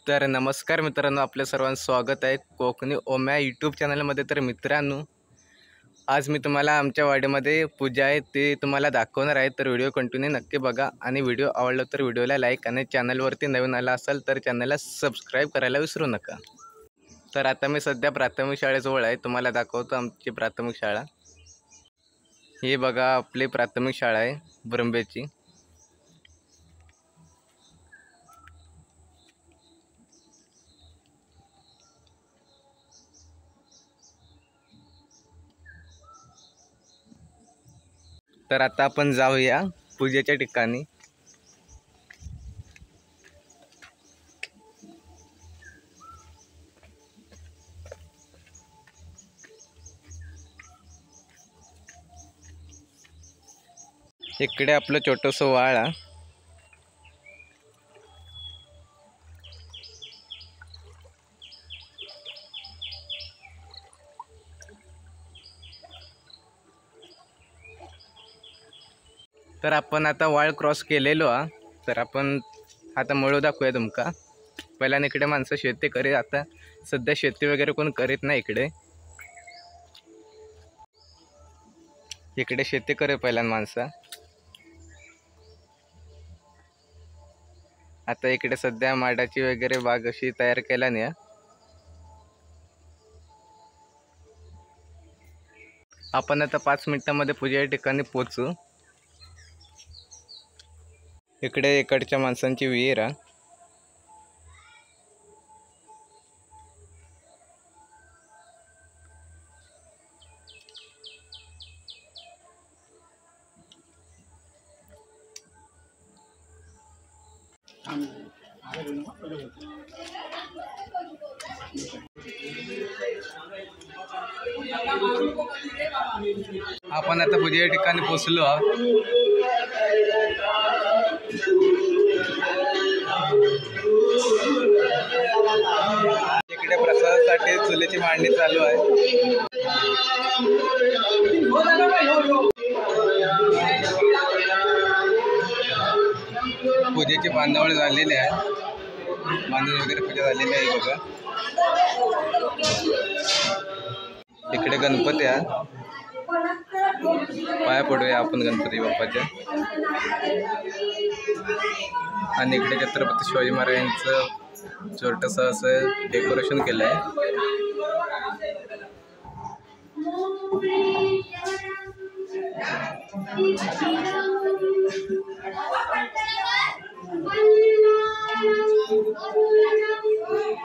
तर नमस्कार मित्रांनो, आपल्या सर्वांचं स्वागत आहे कोकणी ओम्या यूट्यूब चॅनलमध्ये। तर मित्रांनो, आज मी तुम्हाला आमच्या वाडीमध्ये पूजा आहे ते तुम्हाला दाखवणार आहे। तर व्हिडिओ कंटिन्यू नक्की बघा आणि व्हिडिओ आवडला तर व्हिडिओला लाईक आणि चॅनलवरती नवीन आला असाल तर चॅनलला सबस्क्राईब करायला विसरू नका। तर आता मी सध्या प्राथमिक शाळेजवळ आहे, तुम्हाला दाखवतो आमची प्राथमिक शाळा। हे बघा आपली प्राथमिक शाळा आहे ब्रंबेची। तर आता आपण जाऊया पूजेच्या ठिकाणी। इकडे आपलं छोटंसं वाळा, तर आपण आता वाळ क्रॉस केलेलो हा। तर आपण आता मळू दाखवूया तुमका। पहिला इकडे माणसं शेती करीत, आता सध्या शेती वगैरे कोण करीत नाही इकडे। इकडे शेती करे पहिला माणसं, आता इकडे सध्या माडाची वगैरे बाग अशी तयार केला नाही। आपण आता 5 मिनिटांमध्ये पूजेच्या ठिकाणी पोहोचू। इकडे इकडच्या माणसांची विहीर आहे। आपण आता पूजेच्या ठिकाणी पोहोचलो आहोत। इकडे प्रसादासाठी चुलीची मांडणी चालू आहे। पूजेची बांधावळ झालेली आहे, बांधून वगैरे पूजा झालेली आहे बघा। इकडे गणपती आहे, पाया पडूया आपण गणपती बाप्पाच्या। आणि इकडे छत्रपती शिवाजी महाराजांचं छोटंसं असं डेकोरेशन केलं आहे।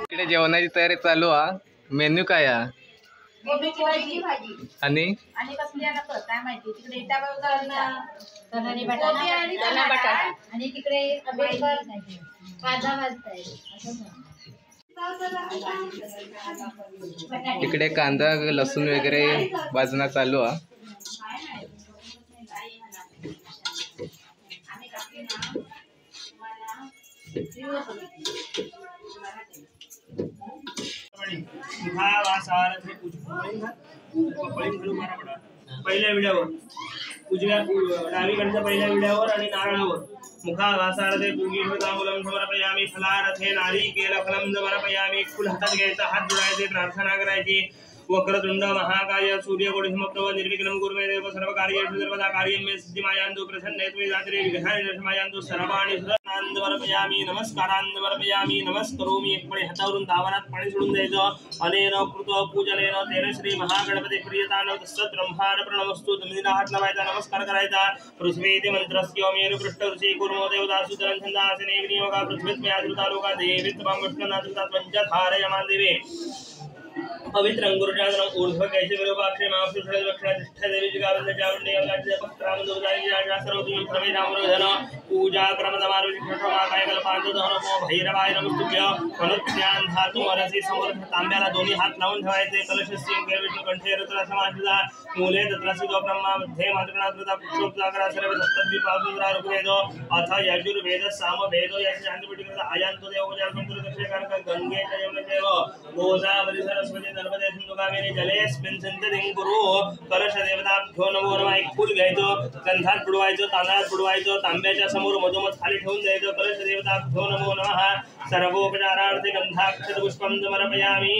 इकडे जेवणाची तयारी चालू आहे। मेन्यू काय आहे? कोबीची भाजी आणि कसली आता काय माहिती, तिकडे कणानी बटाटा आणि तिकडे कांदा भाजताय। इकडे कांदा लसूण वगैरे भाजणं चालू आहे। पहिल्या विड्यावर उजव्या डावीकडच्या पहिल्या विड्यावर आणि नारळावर मुखावासारथे पूर्वीतांबूलम समर्पयामी, फलारथे नारिकेलफलम समर्पयामी। फुल हातात घ्यायचा, हात जोडायचे, प्रार्थना करायची। वक्रतुंड महाकाय सूर्यकोटि समप्रभ निर्विघ्नं कुरु मे देव सर्वकार्येषु सर्वदा कार्यं मे सिद्धिमायान्तु। प्रसन्नेत्वे दात्रे विघ्नानि नाशमायान्तु। सर्वाणि सुरानंद समर्पयामी, नमस्कारांद समर्पयामी। नमस्करोमि। एक पळे हातावरून दावनात पाणी सोडून द्यायचं। अनेन कृत पूजनेन तेन श्री महागणपती प्रियतान तस्सत् ब्रह्माण प्रणवस्तु। जमिनीला हात लावायचा, नमस्कार करायचा। पृथ्वीते मंत्रस्य मेरु पृष्ठ ऋषी कुर्मो देवदासु छंदासने विनियोगा। पृथ्वीत्मे आदृता लोका देवीत्व विष्णुनाथृता पंचधारयमान देवे। पवित्र अंगुरजातनं ऊर्ध्व कैसे विरूपाक्षे मापुषुषे दक्षिणा तिष्ठा देवी जगावंद चामुंडे अवलाज्य पत्रामंदुदाई राजा सर्वतुम प्रवेदामृधन पूजा क्रमदमारुषि क्षत्रमाकाय कल्पांतदहन पो भैरवाय नमस्तुभ्य। अनुज्ञान धातु अरसी समर्थ तांब्याला दोन्ही हात लावून ठेवायचे। कलशस्यं केळ विष्णु कंठे रुद्र समाश्रिता मूले तत्रसितो ब्रह्मा मध्ये मातृनाथृता पुष्पोपजागरा सर्व सप्तद्वीपासुंदरा ऋग्वेदो अथ यजुर्वेद सामवेदो यस्य शांतिपीठिकृत अयांतो देवोपचार संतुर दक्षिणकार गंगे च यमुने चैव गोदावरी सरस्वती नर्मदे सिंधु कावेरी जलेस्मिन् सन्निधिं कुरु कलश देवताभ्यो नमो नमः. एक फूल घ्यायचं, गंधात बुडवायचं, तांदळात बुडवायचं, तांब्याच्या समोर मधोमध खाली ठेवून द्यायचं. कलश देवताभ्यो नमो नमः. सर्वोपचारार्थे गंधाक्षत पुष्पं समर्पयामि.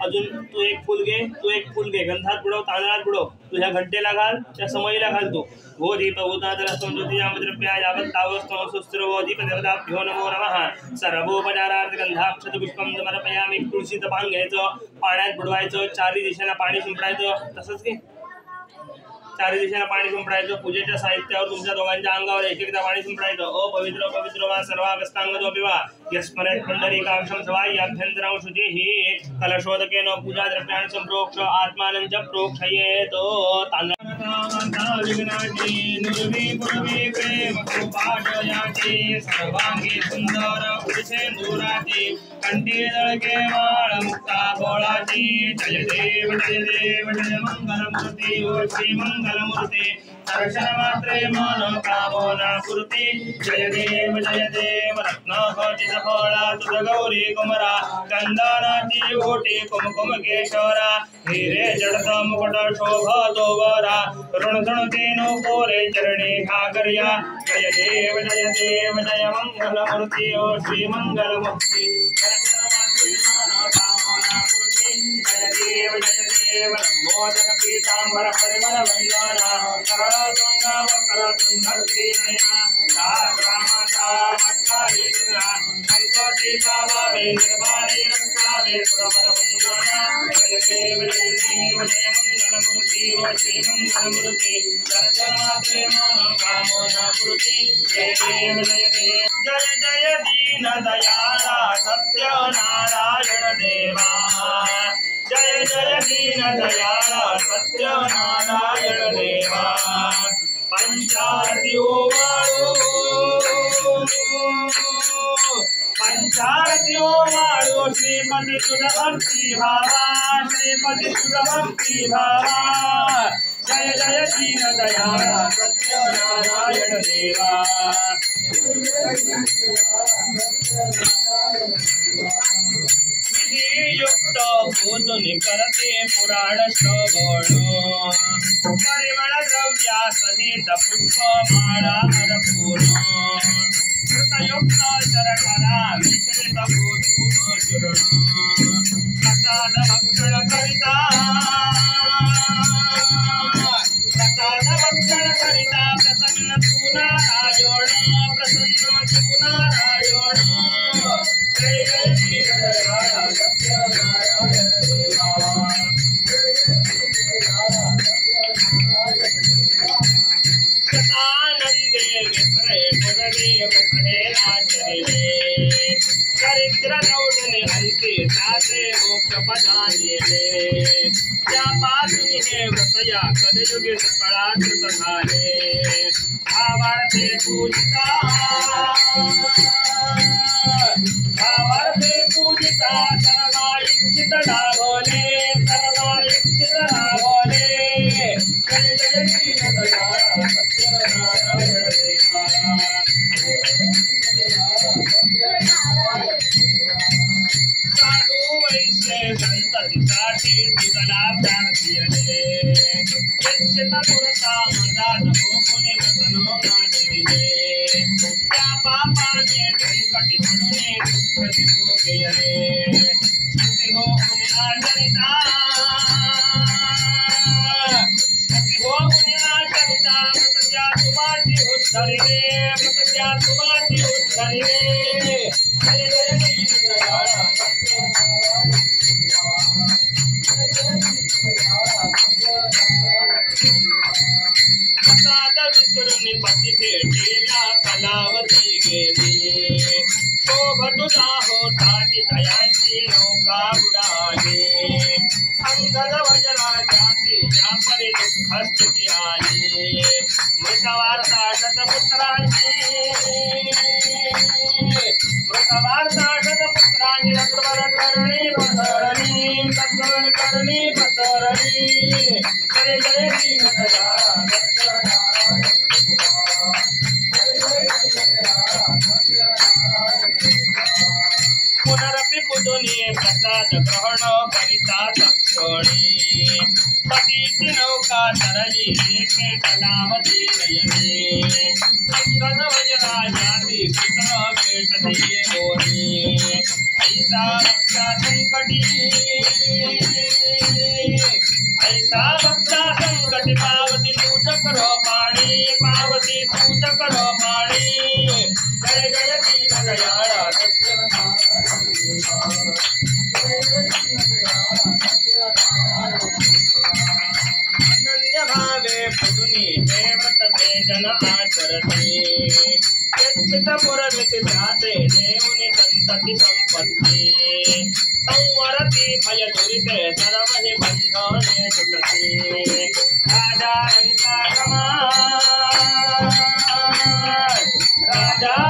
अजून तू एक फूल घे, तू एक फूल घे, गंधात बुडव, तांदळात बुडव, तुझ्या घंटेला घाल, त्या समईला घाल. तू वो दीप उदादरस्तम ज्योतियामद्रव्या यावत् तावस्तम सुस्त्रवो दीप देवताभ्यो नमो नमः. सर्वोपचारार्थ गंधाक्षत पुष्पं समर्पयामि. तुळशीचं पान घ्यायचं, पाण्यात बुडवायचं, चारी दिशेला पाणी शिंपडायचं. तसंच की चारी दिशेला पाणी शिंपडायचं. पूजेच्या साहित्यावर तुमच्या दोघांच्या अंगावर एक एकदा पाणी शिंपडायचं. अपवित्र पवित्र वा सर्वावस्थांगतो पिवा यस्मरेत् पुंडरीकाक्षं सवाई अभ्यन्तरं शुचिः. कलशोदकेन पूजा द्रव्याणि सम्प्रोक्ष आत्मानं च प्रोक्षयेत्. विघ्नाची नुर्वी पूर्वी प्रेम पाठयाची सर्वांगी सुंदर पुरुषे दूराची कंठी जळके माळ मुक्ता बोळाची. जय देव जय देव जय मंगलमूर्ती ओ श्री मंगलमूर्ती. दर्शन मात्रे मन कामना पूर्ती. जय देव रत्नखचित फळा तुझ गौरी कुमरा. चंदनाची ओटी कुमकुम केशरा. हिरे जडत मुकुट शोभतो वरा. ऋणधुणती नो कोरे चरणी घागर्या. जय देव जय मंगलमूर्ती ओ श्री मंगलमूर्ती. दर्शन मात्रे मन कामना पूर्ती. जय देव मोदक पीतांबर परिमल वंदना. करळतुंगा वक्रतुंड श्रीनया. रामाता मट्टारी दुर्गा. संकटिता भावे निर्वाणी रक्षावे सुरवर वंदना. जय देव जय मंगलमूर्ती ओ श्री मंगलमूर्ती. दर्शन मात्रे मन कामना पूर्ती. जय देव जय जय दीन दयाला सत्यनारायण देवा. जय जय दीन दयाला सत्यनारायण देवा. पंचारती ओवाळू पंचारती ओवाळू. श्रीपती तुझ भक्ती भावा. श्रीपती तुझ भक्ती भावा. जय जय दीन दयाला सत्यनारायण देवा. युक्त भूतुनि करते पुराण श्रवण. परिमळ द्रव्या सहित पुष्प माळा अर्पून. कृतयुक्त शरकरा मिश्रित गोधूम चूर्ण. प्रसाद भक्षण करिता प्रसन्न तू नारायण. प्रसन्न तू नारायण. जय जय दीन सत्यनारायण देवा. शतानंदे विप्रे पुरदेव सहेनाचरिणे. चरित्र दौडने अंते जाते मोक्ष पदाने. त्या पासून हे व्रतया कलयुगे सकळाकृत झाले. भावार्थे पूजिता भावार्थे पूजिता. सर्वा इच्छित लाभले. सर्वा इच्छित लाभले. जय जय दीन दयाला सत्यनारायण देवा. साधू वैश्य संततीसाठी तुझला प्रार्थीयले. यच्छित पुरता मदात भोगुने वसनो नाचविले. त्या पापाने संकटी पडुने दुःखी भोगयले. स्मृती होऊन आचरिता. स्मृती होऊन आचरिता. मृतत्या तुमाची उद्धरिले. मृतत्या तुमाची उद्धरिले. जय जय दीन दयाला सत्यनारायण प्रसाद विसरून पती भेटीला कलावती गेली. शोभत होताची तयांची नौका बुडाली. अंगद वज्राजाची या परी दुःख स्थिती आली. मृतवार्ता शतपुत्रांची. मृतवार्ता शतपुत्रांची. तत्वर करणी पसरणी. तत्वर करणी पसरणी. जय जय दीन दयाला सत्यनारायण देवा. पुनरपि पुदुनी प्रसाद ग्रहण करिता तक्षणी. पतीची नौका तरली एके तलावती नयने अंगद वज्राजाती पुत्र भेटते मोरी ऐसा भक्ता संकटी ऐसा भक्ता संकटी पावती तूच करो पाणी पावती तूच करो पाणी जय जय दीन दयाळा अनन्य भावे पुजुनी हे व्रत ते जन आचरते यच्चित पुरमिति ध्याते देवनि संतति संपत्ति संवरति भय दुरिते सर्व हि बंधने सुटति राजा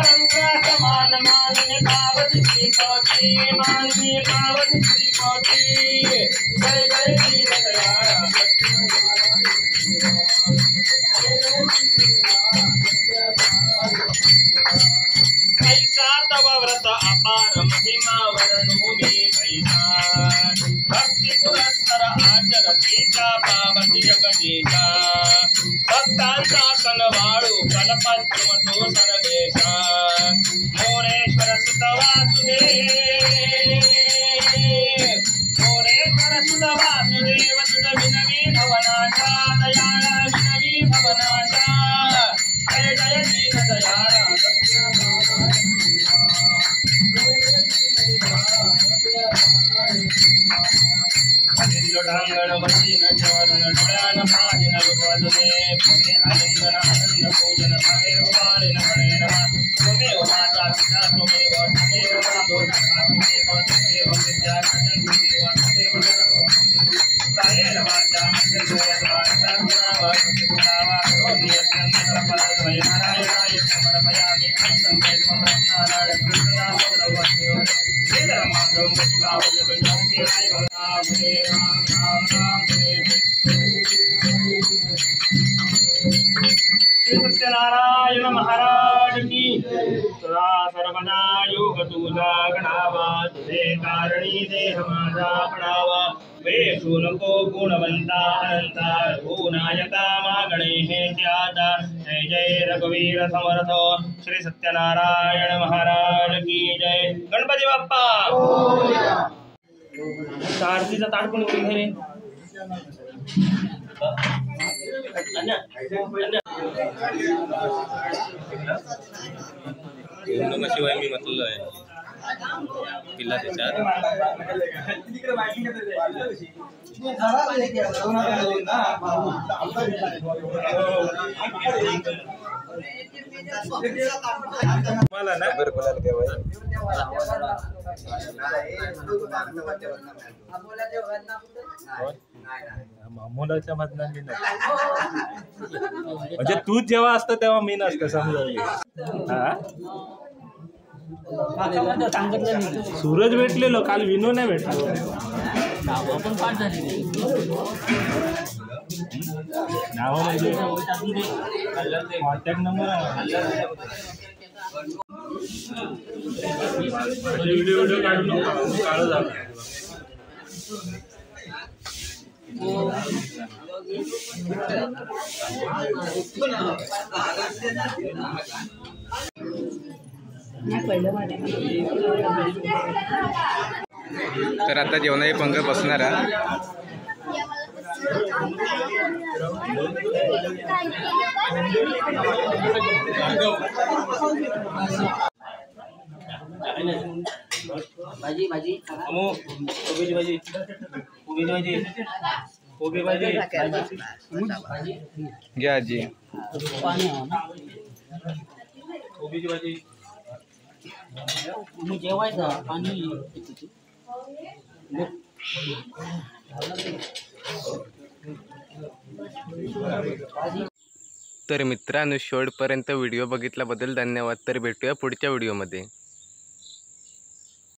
रंका समान मानने पावति श्रीपति मानने पावति श्रीपति जय जय दीन दयाळा कैसा तव व्रत अपार महिमा वर्णोमि कैसा भक्ति पुरस्तर आचरतीचा पावती जगदीशा भक्तांचा कनवाळू कल्पत्व तो सर्वेशा मोरेश्वर सुत वासुदेव मोरेश्वर सुत वासुदेव तुझ विनवी भवनाशा दयाळा विनवी भवनाशा जय जय दीन दयाळा ढांगण बसीन चरण डोळ्यान पाहिन रूपदे पुणे आलिंगन आनंद पूजन समेव पारिन गणेन त्वमेव माता पिता त्वमेव माधो त्वमेव विद्या त्वमेव कायेन वाचा नारायणाय समर्पयामि संकेतम नारायण कृष्णदामोदरवस्यो श्रीधरमाधव मुनिभावजगज्ञानके हरे राम राम राम हरे श्री सत्यनारायण महाराज की सदा सर्वदा योग तुझा गणावा तुझे कारणी देह माझा पडावा वेशू नको गुणवंता अनंता रघुनायका मागणे हे त्याचा जय जय रघुवीर समर्थ श्री सत्यनारायण महाराज की जय गणपती बाप्पा आरतीचा ताट पण उभी रे शिवाय मी म्हटलं आहे पिल्ला त्याच्यात मला ना कोणाला मुलाच्या मधनं मी नाही म्हणजे तू जेव्हा असतं तेव्हा मी नसतं समजा सूरज भेटलेलो काल विनो नाही भेटलो नाव म्हणजे कॉन्टॅक्ट नंबर व्हिडिओ काढू नको काढू झालं तर आता जेवणाची पंगत बसणार आहे भाजी भाजी कोबीची भाजी कोबीची भाजी कोबी भाजी घ्या आजी कोबीची भाजी जेवायचं पाणी तर मित्रांनो शेवटपर्यंत व्हिडिओ बघितल्याबद्दल धन्यवाद. तर भेटूया पुढच्या व्हिडिओमध्ये.